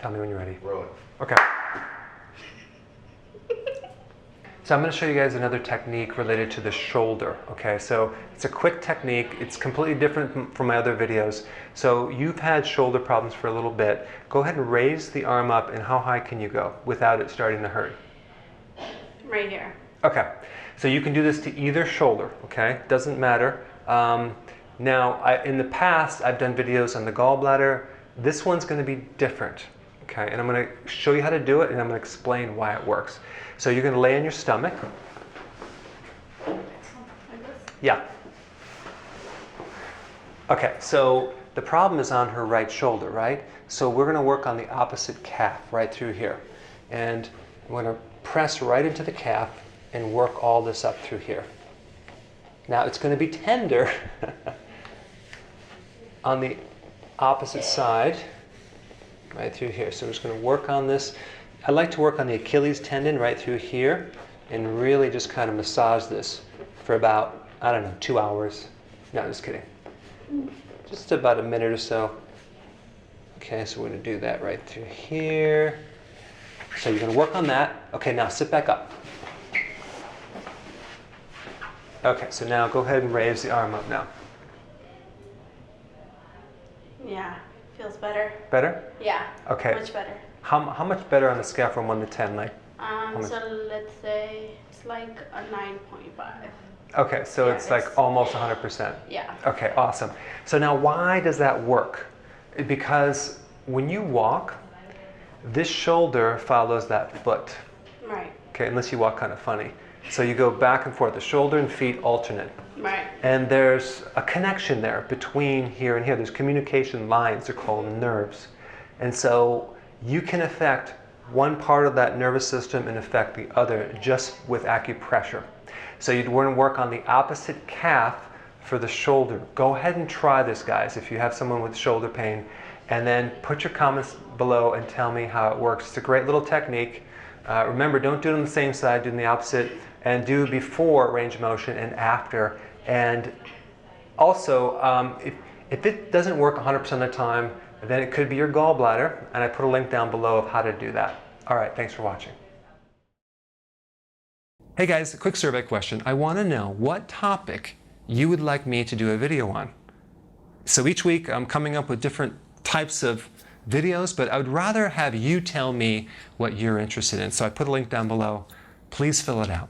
Tell me when you're ready. Rolling. Okay. So I'm going to show you guys another technique related to the shoulder, okay? So it's a quick technique. It's completely different from my other videos. So you've had shoulder problems for a little bit. Go ahead and raise the arm up, and how high can you go without it starting to hurt? Right here. Okay, so you can do this to either shoulder, okay? Doesn't matter. Now, in the past, I've done videos on the gallbladder. This one's going to be different, okay? And I'm going to show you how to do it, and I'm going to explain why it works. So you're going to lay on your stomach. Like this? Yeah. Okay, so the problem is on her right shoulder, right? So we're going to work on the opposite calf right through here. And I'm going to press right into the calf and work all this up through here. Now it's going to be tender on the opposite side, right through here. So I'm just going to work on this. I like to work on the Achilles tendon right through here and really just kind of massage this for about, I don't know, 2 hours. No, just kidding. Just about a minute or so. Okay, so we're going to do that right through here. So you're going to work on that. Okay, now sit back up. Okay, so now go ahead and raise the arm up now. Yeah, feels better. Better? Yeah. Okay. Much better. How much better on the scale from 1 to 10? Like? So let's say it's like a 9.5. Okay, so Yeah, it's like almost 100%. Yeah. Okay, awesome. So now why does that work? Because when you walk, this shoulder follows that foot. Right. Okay, unless you walk kind of funny. So you go back and forth. The shoulder and feet alternate. Right. And there's a connection there between here and here. There's communication lines. They're called nerves. And so you can affect one part of that nervous system and affect the other just with acupressure. So you'd want to work on the opposite calf for the shoulder. Go ahead and try this, guys, if you have someone with shoulder pain. And then put your comments below and tell me how it works. It's a great little technique. Remember, don't do it on the same side, do it on the opposite, and do before range of motion and after. And also, if it doesn't work 100% of the time, then it could be your gallbladder, and I put a link down below of how to do that. All right, thanks for watching. Hey guys, a quick survey question. I want to know what topic you would like me to do a video on. So each week I'm coming up with different types of videos, but I would rather have you tell me what you're interested in. So I put a link down below. Please fill it out.